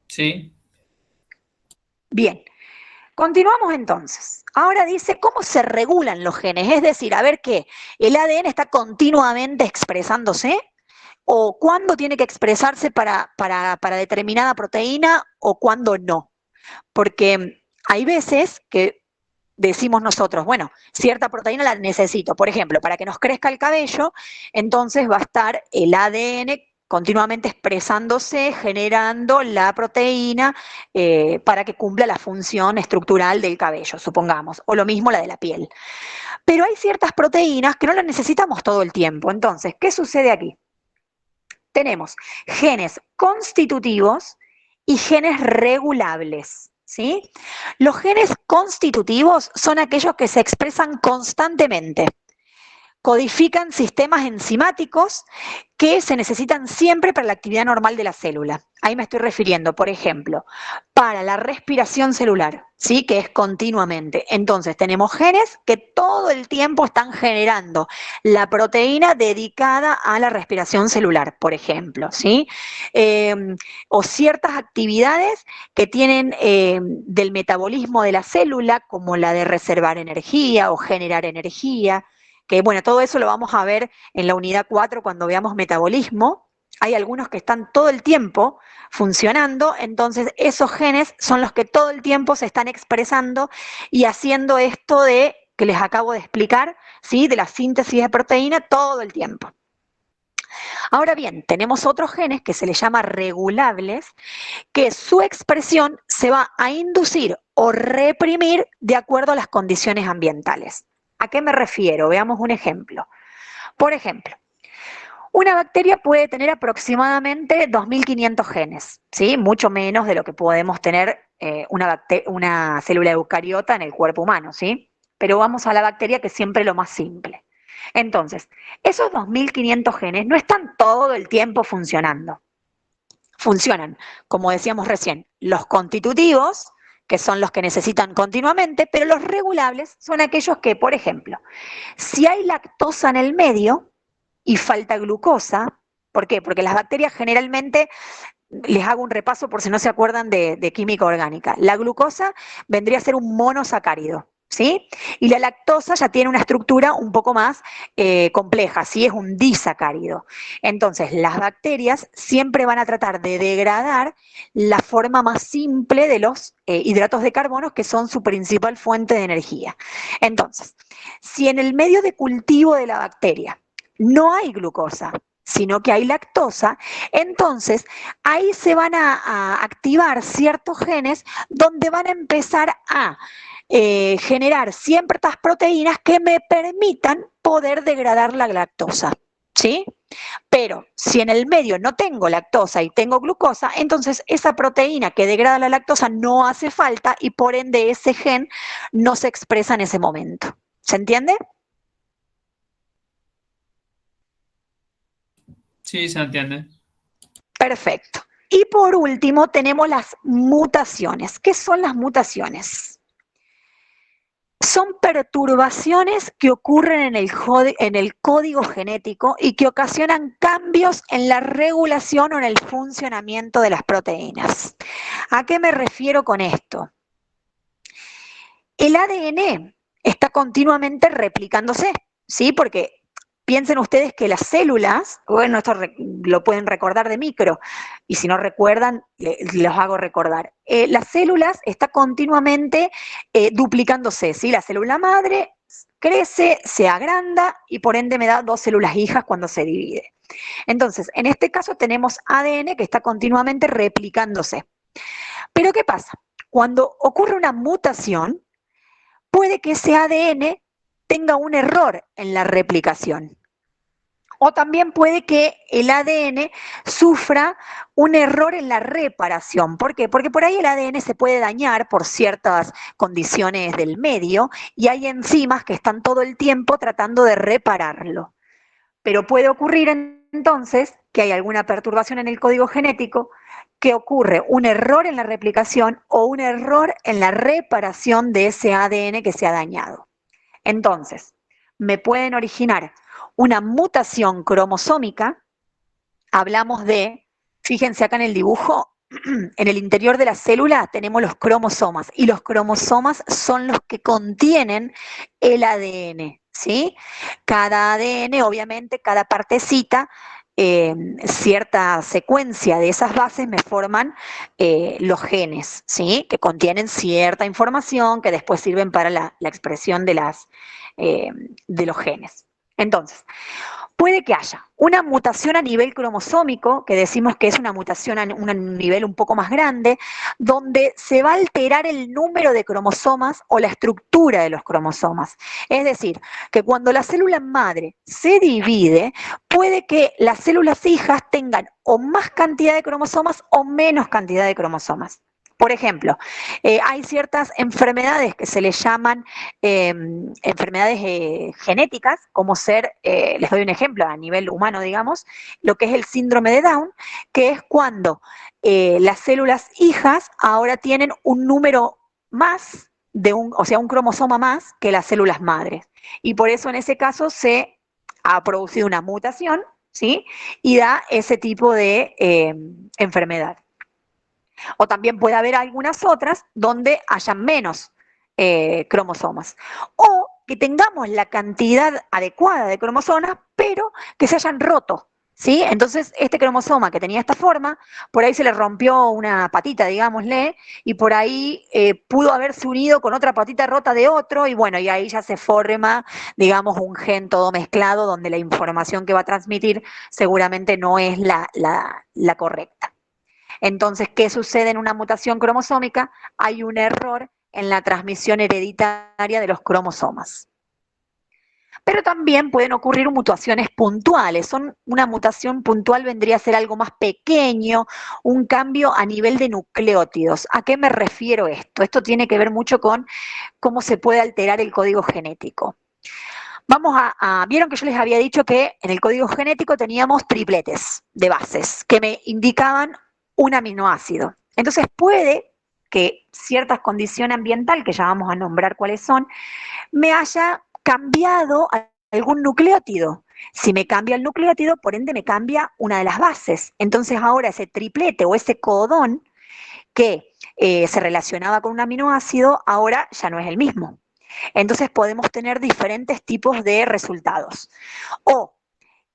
D: ¿Sí?
A: Bien. Continuamos entonces. Ahora dice cómo se regulan los genes, es decir, a ver qué, el ADN está continuamente expresándose o cuándo tiene que expresarse para determinada proteína o cuándo no. Porque hay veces que decimos nosotros, bueno, cierta proteína la necesito, por ejemplo, para que nos crezca el cabello, entonces va a estar el ADN continuamente expresándose, generando la proteína para que cumpla la función estructural del cabello, supongamos, o lo mismo la de la piel. Pero hay ciertas proteínas que no las necesitamos todo el tiempo. Entonces, ¿qué sucede aquí? Tenemos genes constitutivos y genes regulables, ¿sí? Los genes constitutivos son aquellos que se expresan constantemente, codifican sistemas enzimáticos que se necesitan siempre para la actividad normal de la célula. Ahí me estoy refiriendo, por ejemplo, para la respiración celular, ¿sí? Que es continuamente. Entonces, tenemos genes que todo el tiempo están generando la proteína dedicada a la respiración celular, por ejemplo, ¿sí? O ciertas actividades que tienen del metabolismo de la célula, como la de reservar energía o generar energía, que bueno, todo eso lo vamos a ver en la unidad 4 cuando veamos metabolismo. Hay algunos que están todo el tiempo funcionando, entonces esos genes son los que todo el tiempo se están expresando y haciendo esto de que les acabo de explicar, ¿sí? De la síntesis de proteína todo el tiempo. Ahora bien, tenemos otros genes que se les llama regulables, que su expresión se va a inducir o reprimir de acuerdo a las condiciones ambientales. ¿A qué me refiero? Veamos un ejemplo. Por ejemplo, una bacteria puede tener aproximadamente 2.500 genes, ¿sí? Mucho menos de lo que podemos tener una célula eucariota en el cuerpo humano, ¿sí? Pero vamos a la bacteria, que es siempre lo más simple. Entonces, esos 2.500 genes no están todo el tiempo funcionando. Funcionan, como decíamos recién, los constitutivos, que son los que necesitan continuamente, pero los regulables son aquellos que, por ejemplo, si hay lactosa en el medio y falta glucosa, ¿por qué? Porque las bacterias generalmente, les hago un repaso por si no se acuerdan de química orgánica, la glucosa vendría a ser un monosacárido, ¿sí? Y la lactosa ya tiene una estructura un poco más compleja, ¿sí? Es un disacárido. Entonces, las bacterias siempre van a tratar de degradar la forma más simple de los hidratos de carbono, que son su principal fuente de energía. Entonces, si en el medio de cultivo de la bacteria no hay glucosa, sino que hay lactosa, entonces ahí se van a activar ciertos genes donde van a empezar a generar ciertas proteínas que me permitan poder degradar la lactosa, ¿sí? Pero si en el medio no tengo lactosa y tengo glucosa, entonces esa proteína que degrada la lactosa no hace falta y por ende ese gen no se expresa en ese momento. ¿Se entiende?
D: Sí, se entiende.
A: Perfecto. Y por último tenemos las mutaciones. ¿Qué son las mutaciones? Son perturbaciones que ocurren en el código genético y que ocasionan cambios en la regulación o en el funcionamiento de las proteínas. ¿A qué me refiero con esto? El ADN está continuamente replicándose, ¿sí? Porque piensen ustedes que las células, bueno, esto lo pueden recordar de micro, y si no recuerdan, los hago recordar. Las células están continuamente duplicándose, ¿sí? La célula madre crece, se agranda y por ende me da 2 células hijas cuando se divide. Entonces, en este caso tenemos ADN que está continuamente replicándose. Pero ¿qué pasa? Cuando ocurre una mutación, puede que ese ADN tenga un error en la replicación. O también puede que el ADN sufra un error en la reparación. ¿Por qué? Porque por ahí el ADN se puede dañar por ciertas condiciones del medio y hay enzimas que están todo el tiempo tratando de repararlo. Pero puede ocurrir entonces que hay alguna perturbación en el código genético, que ocurre un error en la replicación o un error en la reparación de ese ADN que se ha dañado. Entonces, me pueden originar una mutación cromosómica. Hablamos de, fíjense acá en el dibujo, en el interior de la célula tenemos los cromosomas y los cromosomas son los que contienen el ADN, ¿sí? Cada ADN, obviamente, cada partecita, cierta secuencia de esas bases me forman los genes, ¿sí? Que contienen cierta información que después sirven para la expresión de los genes. Entonces, puede que haya una mutación a nivel cromosómico, que decimos que es una mutación a un nivel un poco más grande, donde se va a alterar el número de cromosomas o la estructura de los cromosomas. Es decir, que cuando la célula madre se divide, puede que las células hijas tengan o más cantidad de cromosomas o menos cantidad de cromosomas. Por ejemplo, hay ciertas enfermedades que se les llaman enfermedades genéticas, como les doy un ejemplo a nivel humano, digamos, lo que es el síndrome de Down, que es cuando las células hijas ahora tienen un número más, o sea, un cromosoma más que las células madres. Y por eso en ese caso se ha producido una mutación, ¿sí? Y da ese tipo de enfermedad. O también puede haber algunas otras donde haya menos cromosomas. O que tengamos la cantidad adecuada de cromosomas, pero que se hayan roto, ¿sí? Entonces, este cromosoma que tenía esta forma, por ahí se le rompió una patita, digámosle, y por ahí pudo haberse unido con otra patita rota de otro, y bueno, y ahí ya se forma, digamos, un gen todo mezclado, donde la información que va a transmitir seguramente no es la correcta. Entonces, ¿qué sucede en una mutación cromosómica? Hay un error en la transmisión hereditaria de los cromosomas. Pero también pueden ocurrir mutaciones puntuales. Una mutación puntual vendría a ser algo más pequeño, un cambio a nivel de nucleótidos. ¿A qué me refiero esto? Esto tiene que ver mucho con cómo se puede alterar el código genético. Vieron que yo les había dicho que en el código genético teníamos tripletes de bases que me indicaban un aminoácido. Entonces puede que ciertas condiciones ambientales, que ya vamos a nombrar cuáles son, me haya cambiado algún nucleótido. Si me cambia el nucleótido, por ende me cambia una de las bases. Entonces ahora ese triplete o ese codón que se relacionaba con un aminoácido, ahora ya no es el mismo. Entonces podemos tener diferentes tipos de resultados. O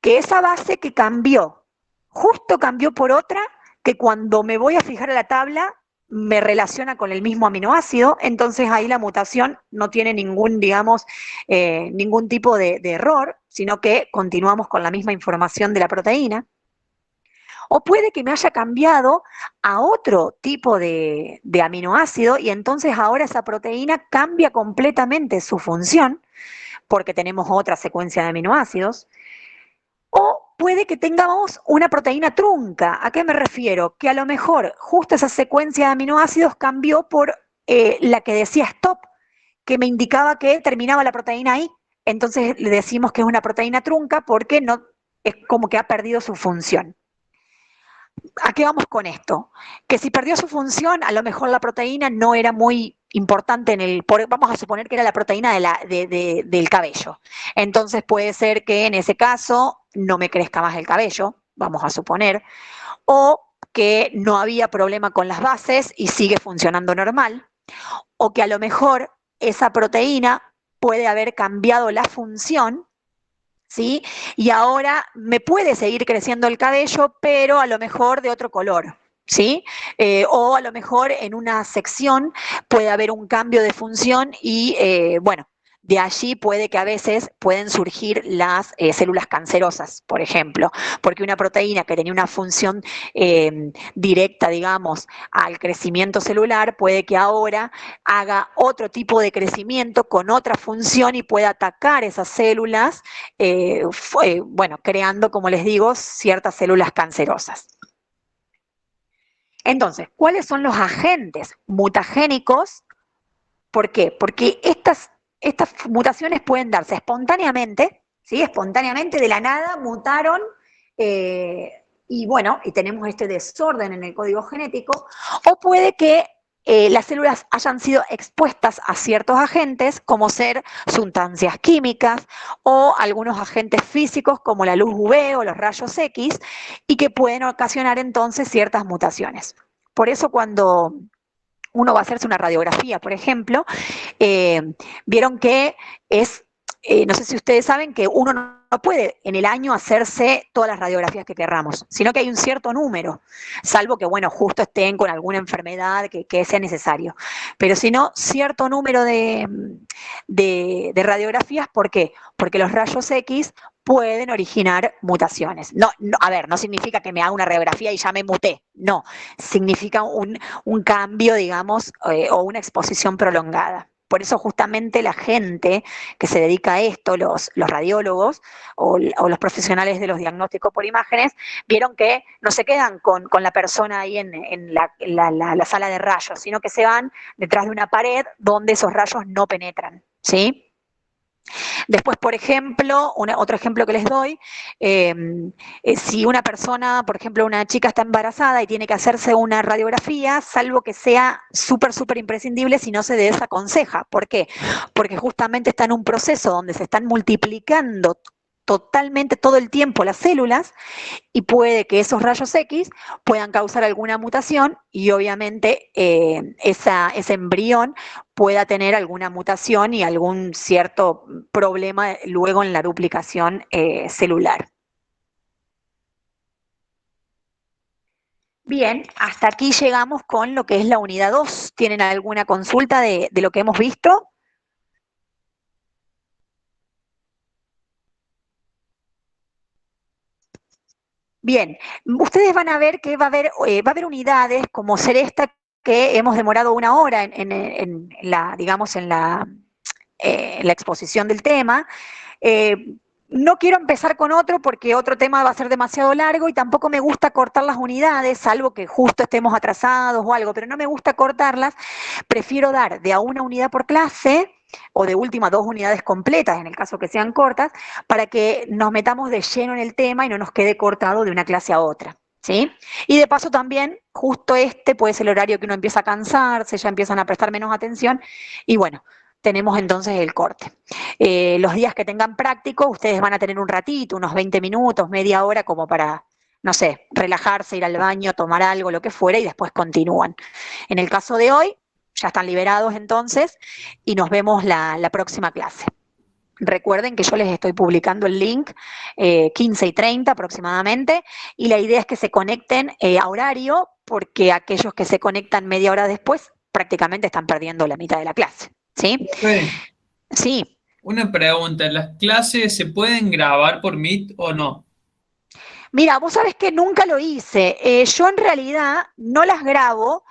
A: que esa base que cambió, justo cambió por otra que cuando me voy a fijar a la tabla me relaciona con el mismo aminoácido, entonces ahí la mutación no tiene ningún, digamos, ningún tipo de error, sino que continuamos con la misma información de la proteína. O puede que me haya cambiado a otro tipo de aminoácido y entonces ahora esa proteína cambia completamente su función porque tenemos otra secuencia de aminoácidos. O puede que tengamos una proteína trunca. ¿A qué me refiero? Que a lo mejor justo esa secuencia de aminoácidos cambió por la que decía stop, que me indicaba que terminaba la proteína ahí. Entonces le decimos que es una proteína trunca porque no, es como que ha perdido su función. ¿A qué vamos con esto? Que si perdió su función, a lo mejor la proteína no era muy importante vamos a suponer que era la proteína del cabello. Entonces puede ser que en ese caso no me crezca más el cabello, vamos a suponer, o que no había problema con las bases y sigue funcionando normal, o que a lo mejor esa proteína puede haber cambiado la función, ¿sí? Y ahora me puede seguir creciendo el cabello, pero a lo mejor de otro color, ¿sí? O a lo mejor en una sección puede haber un cambio de función y, bueno, de allí puede que a veces pueden surgir las células cancerosas, por ejemplo, porque una proteína que tenía una función directa, digamos, al crecimiento celular, puede que ahora haga otro tipo de crecimiento con otra función y pueda atacar esas células, bueno, creando, como les digo, ciertas células cancerosas. Entonces, ¿cuáles son los agentes mutagénicos? ¿Por qué? Porque estas mutaciones pueden darse espontáneamente, ¿sí? Espontáneamente de la nada mutaron y bueno, y tenemos este desorden en el código genético, o puede que las células hayan sido expuestas a ciertos agentes, como ser sustancias químicas o algunos agentes físicos como la luz UV o los rayos X, y que pueden ocasionar entonces ciertas mutaciones. Por eso cuando uno va a hacerse una radiografía, por ejemplo, vieron que no sé si ustedes saben que uno no puede en el año hacerse todas las radiografías que querramos, sino que hay un cierto número, salvo que, bueno, justo estén con alguna enfermedad que sea necesario. Pero si no, cierto número de radiografías, ¿por qué? Porque los rayos X pueden originar mutaciones. A ver, no significa que me haga una radiografía y ya me muté, no, significa un cambio, digamos, o una exposición prolongada. Por eso justamente la gente que se dedica a esto, los radiólogos o los profesionales de los diagnósticos por imágenes, vieron que no se quedan con la persona ahí en la sala de rayos, sino que se van detrás de una pared donde esos rayos no penetran, ¿sí? Después, por ejemplo, otro ejemplo que les doy, si una persona, por ejemplo, una chica está embarazada y tiene que hacerse una radiografía, salvo que sea súper imprescindible, si no se desaconseja. ¿Por qué? Porque justamente está en un proceso donde se están multiplicando totalmente todo el tiempo las células y puede que esos rayos X puedan causar alguna mutación y obviamente ese embrión pueda tener alguna mutación y algún cierto problema luego en la duplicación celular. Bien, hasta aquí llegamos con lo que es la unidad 2. ¿Tienen alguna consulta de lo que hemos visto? Bien, ustedes van a ver que va a haber unidades como ser esta que hemos demorado 1 hora en la exposición del tema. No quiero empezar con otro porque otro tema va a ser demasiado largo y tampoco me gusta cortar las unidades, salvo que justo estemos atrasados o algo, pero no me gusta cortarlas. Prefiero dar de a 1 unidad por clase o de última 2 unidades completas, en el caso que sean cortas, para que nos metamos de lleno en el tema y no nos quede cortado de una clase a otra, ¿sí? Y de paso también, justo puede ser el horario que uno empieza a cansarse, ya empiezan a prestar menos atención, y bueno, tenemos entonces el corte. Los días que tengan práctico, ustedes van a tener un ratito, unos 20 minutos, media hora, como para, no sé, relajarse, ir al baño, tomar algo, lo que fuera, y después continúan. En el caso de hoy, ya están liberados entonces, y nos vemos la próxima clase. Recuerden que yo les estoy publicando el link 15:30 aproximadamente, y la idea es que se conecten a horario, porque aquellos que se conectan media hora después prácticamente están perdiendo la mitad de la clase, ¿sí?
D: Profe,
A: Sí.
D: una pregunta, ¿las clases se pueden grabar por Meet o no?
A: Mira, vos sabés que nunca lo hice. Yo en realidad no las grabo,